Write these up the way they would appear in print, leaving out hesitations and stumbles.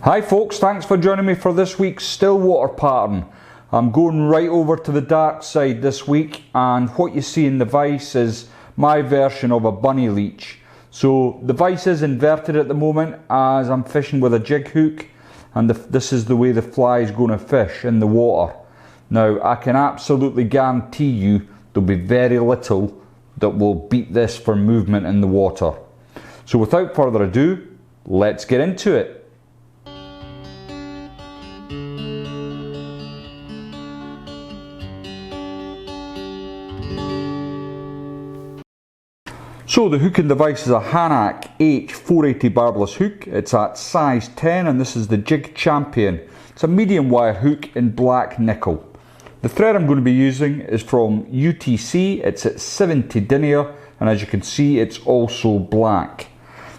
Hi folks, thanks for joining me for this week's still water pattern. I'm going right over to the dark side this week, and what you see in the vise is my version of a bunny leech. So the vise is inverted at the moment as I'm fishing with a jig hook, and this is the way the fly is going to fish in the water. Now I can absolutely guarantee you there'll be very little that will beat this for movement in the water. So without further ado, let's get into it. So the hook in the vise is a Hanak H480 barbless hook. It's at size 10 and this is the Jig Champion. It's a medium wire hook in black nickel. The thread I'm going to be using is from UTC. It's at 70 denier, and as you can see it's also black.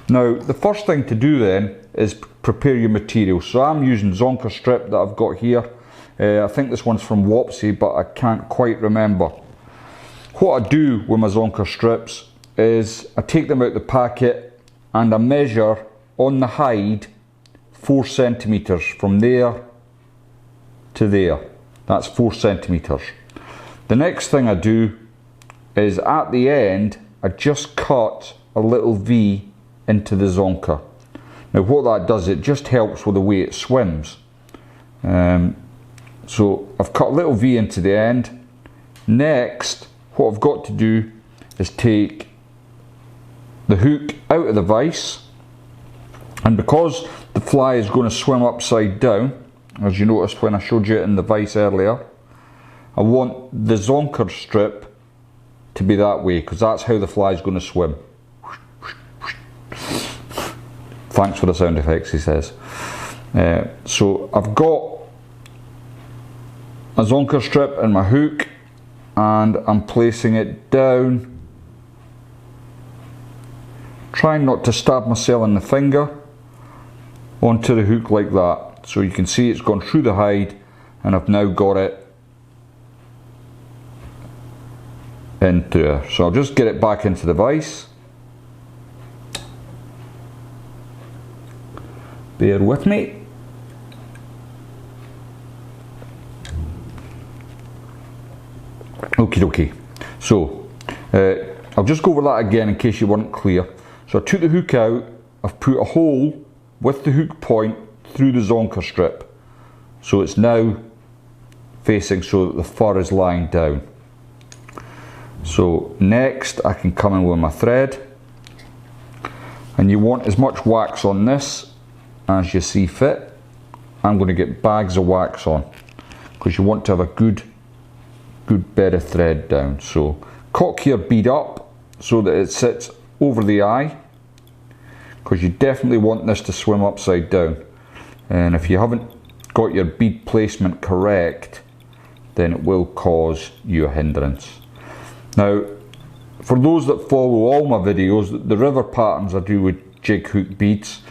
Now the first thing to do then is prepare your material. So I'm using Zonker strip that I've got here. I think this one's from Wopsy, but I can't quite remember. What I do with my Zonker strips is I take them out the packet and I measure on the hide 4 centimeters from there to there. That's 4 centimeters. The next thing I do is at the end I just cut a little V into the Zonker. Now what that does, it just helps with the way it swims. So I've cut a little V into the end. Next, what I've got to do is take the hook out of the vise, and because the fly is going to swim upside down, as you noticed when I showed you it in the vise earlier, I want the Zonker strip to be that way, because that's how the fly is going to swim. Thanks for the sound effects, he says. So I've got a Zonker strip and my hook, and I'm placing it down, trying not to stab myself in the finger, onto the hook like that. So you can see it's gone through the hide and I've now got it into there. So I'll just get it back into the vise. Bear with me. Okie dokie. So I'll just go over that again in case you weren't clear. So I took the hook out, I've put a hole with the hook point through the Zonker strip. So it's now facing so that the fur is lying down. So next I can come in with my thread, and you want as much wax on this as you see fit. I'm going to get bags of wax on because you want to have a good bed of thread down. So cock your bead up so that it sits over the eye, because you definitely want this to swim upside down, and if you haven't got your bead placement correct then it will cause you a hindrance. Now for those that follow all my videos, the river patterns I do with jig hook beads,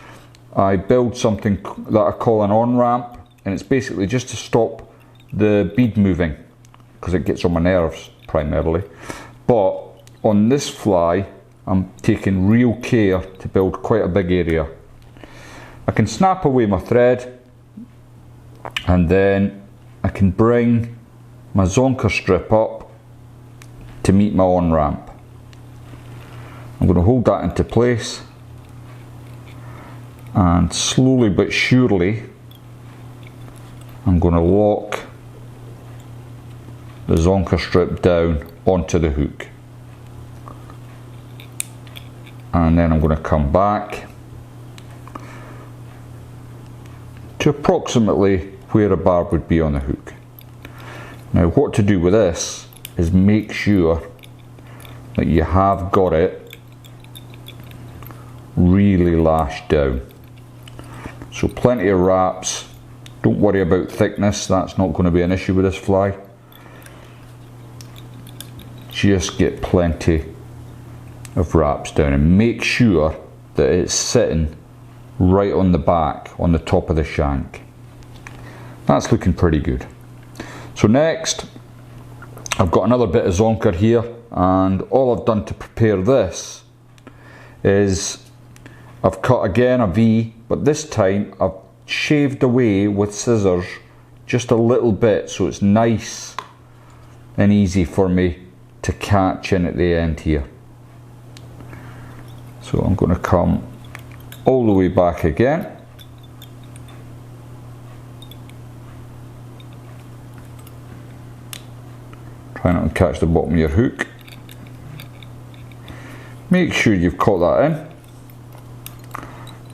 I build something that I call an on-ramp, and it's basically just to stop the bead moving because it gets on my nerves primarily. But on this fly I'm taking real care to build quite a big area. I can snap away my thread, and then I can bring my Zonker strip up to meet my on-ramp. I'm going to hold that into place, and slowly but surely I'm going to lock the Zonker strip down onto the hook. And then I'm going to come back to approximately where a barb would be on the hook. Now what to do with this is make sure that you have got it really lashed down. So plenty of wraps, don't worry about thickness, that's not going to be an issue with this fly. Just get plenty of wraps down and make sure that it's sitting right on the back, on the top of the shank. That's looking pretty good. So next I've got another bit of Zonker here, and all I've done to prepare this is I've cut again a V, but this time I've shaved away with scissors just a little bit, so it's nice and easy for me to catch in at the end here. So I'm going to come all the way back again. Try not to catch the bottom of your hook. Make sure you've caught that in.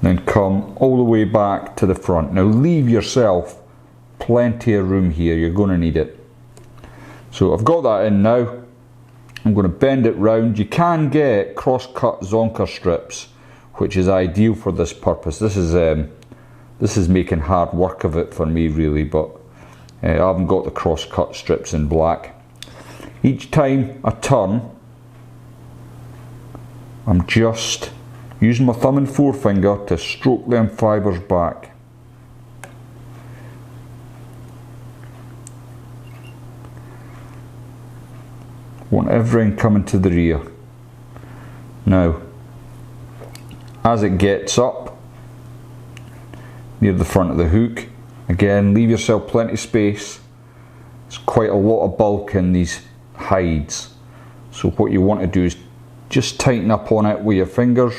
Then come all the way back to the front. Now leave yourself plenty of room here, you're going to need it. So I've got that in now. I'm going to bend it round. You can get cross-cut Zonker strips, which is ideal for this purpose. This is making hard work of it for me really, but I haven't got the cross-cut strips in black. Each time I turn, I'm just using my thumb and forefinger to stroke them fibres back. Want everything coming to the rear. Now, as it gets up near the front of the hook, again, leave yourself plenty of space. There's quite a lot of bulk in these hides, so what you want to do is just tighten up on it with your fingers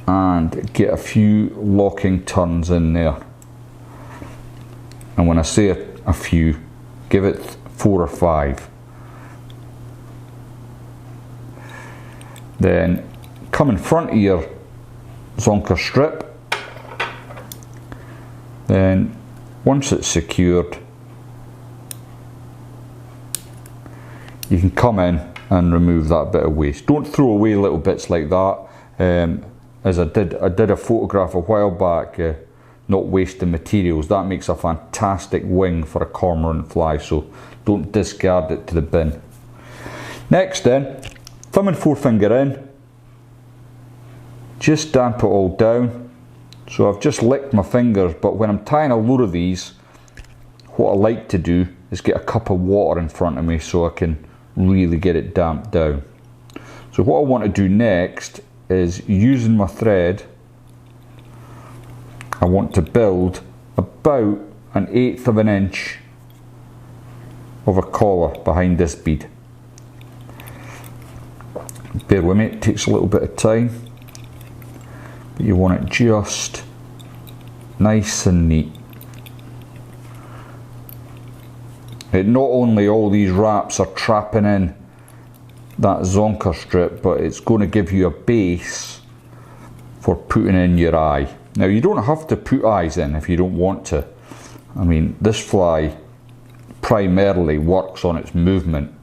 and get a few locking turns in there. And when I say a few, give it 4 or 5. Then come in front of your Zonker strip. Then once it's secured, you can come in and remove that bit of waste. Don't throw away little bits like that. As I did a photograph a while back, not wasting materials. That makes a fantastic wing for a cormorant fly, so don't discard it to the bin. Next then, thumb and forefinger in, just damp it all down. So I've just licked my fingers, but when I'm tying a load of these, what I like to do is get a cup of water in front of me so I can really get it damped down. So what I want to do next is, using my thread, I want to build about 1/8 of an inch of a collar behind this bead. Bear with me, it takes a little bit of time, but you want it just nice and neat. It not only all these wraps are trapping in that Zonker strip, but it's going to give you a base for putting in your eye. Now you don't have to put eyes in if you don't want to. I mean, this fly primarily works on its movement,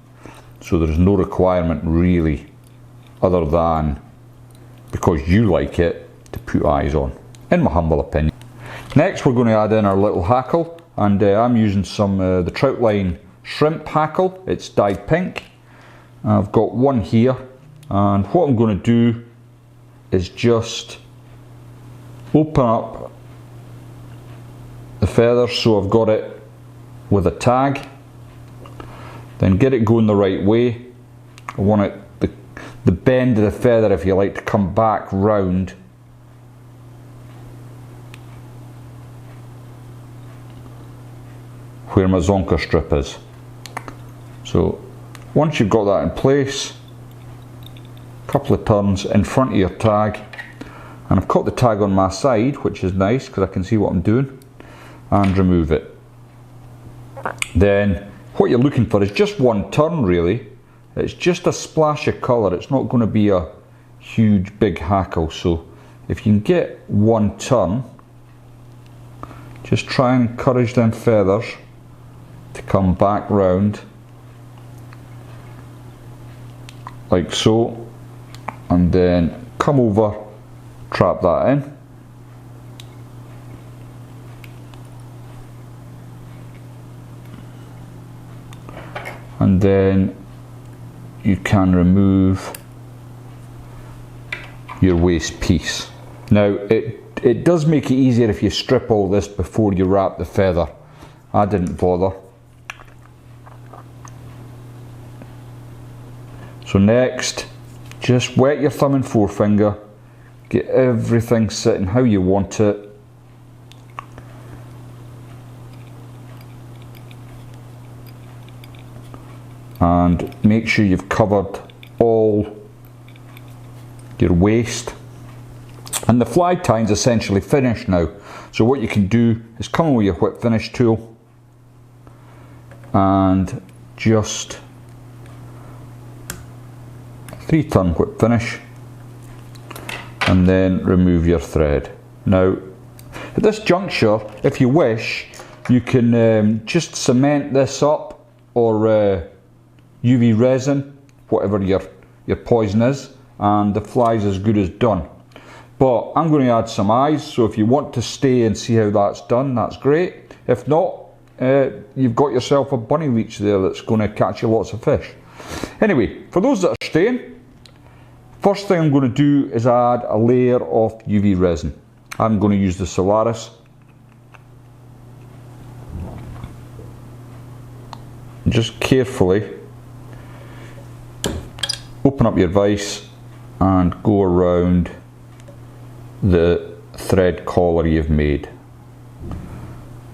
so there's no requirement really, other than because you like it, to put eyes on, in my humble opinion. Next we're going to add in our little hackle, and I'm using some the Troutline shrimp hackle. It's dyed pink. I've got one here, and what I'm going to do is just open up the feather so I've got it with a tag, then get it going the right way. I want it, the bend of the feather, if you like, to come back round where my Zonker strip is. So once you've got that in place, a couple of turns in front of your tag, and I've got the tag on my side, which is nice because I can see what I'm doing, and remove it. Then what you're looking for is just one turn really. It's just a splash of colour, it's not going to be a huge big hackle, so if you can get one turn, just try and encourage them feathers to come back round like so, and then come over, trap that in, and then you can remove your waste piece. Now it does make it easier if you strip all this before you wrap the feather. I didn't bother. So next, just wet your thumb and forefinger, get everything sitting how you want it, and make sure you've covered all your waste. And the fly tying is essentially finished now. So what you can do is come in with your whip finish tool and just 3-turn whip finish, and then remove your thread. Now at this juncture, if you wish, you can just cement this up, or UV resin, whatever your poison is, and the fly's as good as done. But I'm going to add some eyes, so if you want to stay and see how that's done, that's great. If not, you've got yourself a bunny leech there that's going to catch you lots of fish. Anyway, for those that are staying, first thing I'm going to do is add a layer of UV resin. I'm going to use the Solaris. Just carefully open up your vise and go around the thread collar you've made.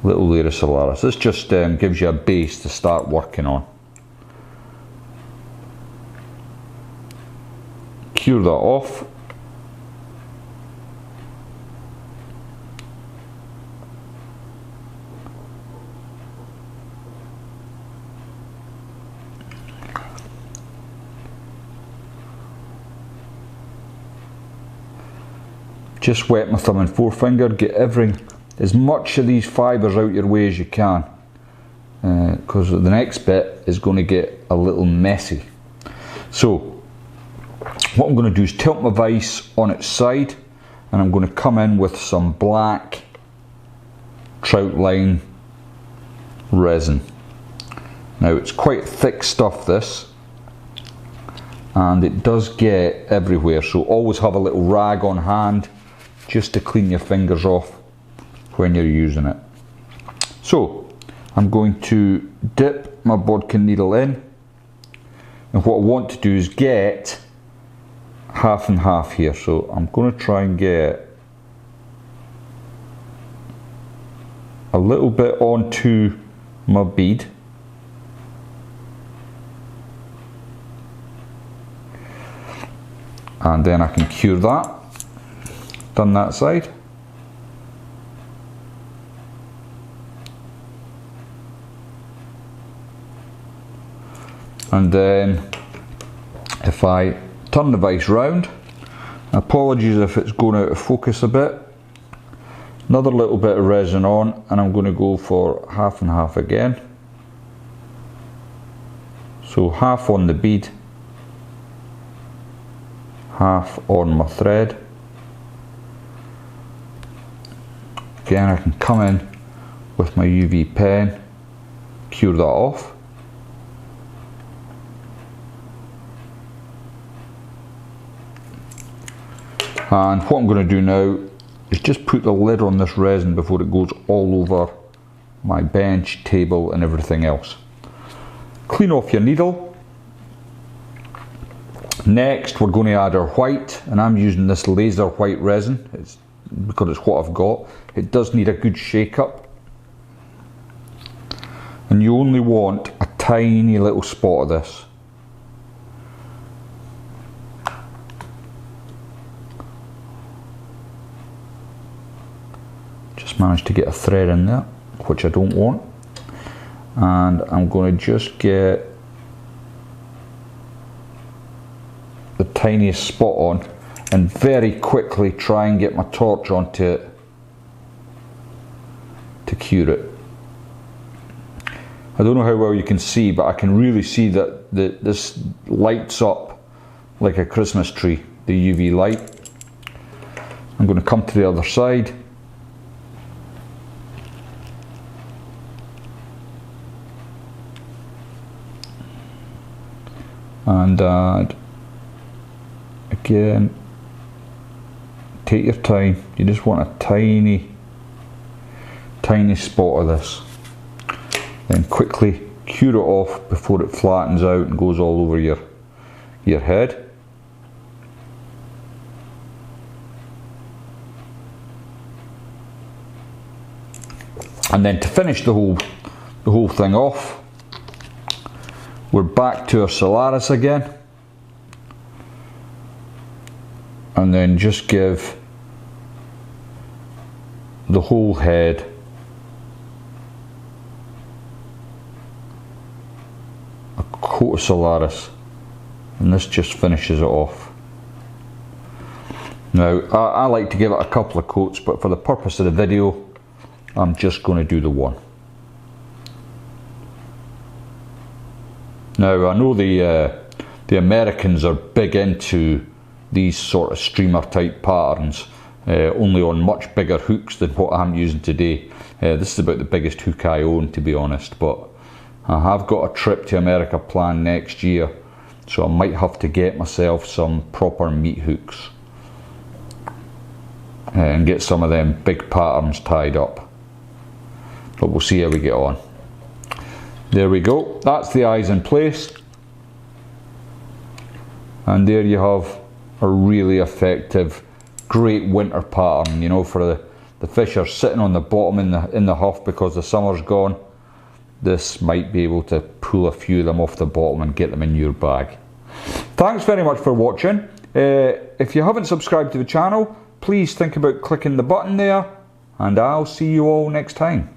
Little layer of Solaris. This just gives you a base to start working on. Cure that off. Just wet my thumb and forefinger, get as much of these fibres out your way as you can, because the next bit is going to get a little messy. So what I'm going to do is tilt my vise on its side, and I'm going to come in with some black Troutline resin. Now it's quite thick stuff, this, and it does get everywhere, so always have a little rag on hand just to clean your fingers off when you're using it. So I'm going to dip my bodkin needle in, and what I want to do is get half and half here. So I'm going to try and get a little bit onto my bead, and then I can cure that. Done that side. And then if I turn the vise round, apologies if it's going out of focus a bit, another little bit of resin on, and I'm going to go for half and half again. So half on the bead, half on my thread. Again, I can come in with my UV pen, cure that off. And what I'm going to do now is just put the lid on this resin before it goes all over my bench, table and everything else. Clean off your needle. Next we're going to add our white, and I'm using this laser white resin. Because it's what I've got. It does need a good shake up, and you only want a tiny little spot of this. Just managed to get a thread in there, which I don't want, and I'm going to just get the tiniest spot on, and very quickly try and get my torch onto it to cure it. I don't know how well you can see, but I can really see that this lights up like a Christmas tree, the UV light. I'm going to come to the other side. And add, again, take your time, you just want a tiny spot of this. Then quickly cure it off before it flattens out and goes all over your head. And then to finish the whole thing off, We're back to our Solaris again, and then just give the whole head a coat of Solaris, and this just finishes it off. Now I like to give it a couple of coats, but for the purpose of the video I'm just going to do the one. Now I know the Americans are big into these sort of streamer type patterns, only on much bigger hooks than what I'm using today. This is about the biggest hook I own, to be honest, but I have got a trip to America planned next year, so I might have to get myself some proper meat hooks and get some of them big patterns tied up, but we'll see how we get on. There we go, that's the eyes in place, and there you have a really effective, great winter pattern, you know, for the fish are sitting on the bottom in the huff because the summer's gone. This might be able to pull a few of them off the bottom and get them in your bag. Thanks very much for watching. If you haven't subscribed to the channel, please think about clicking the button there, and I'll see you all next time.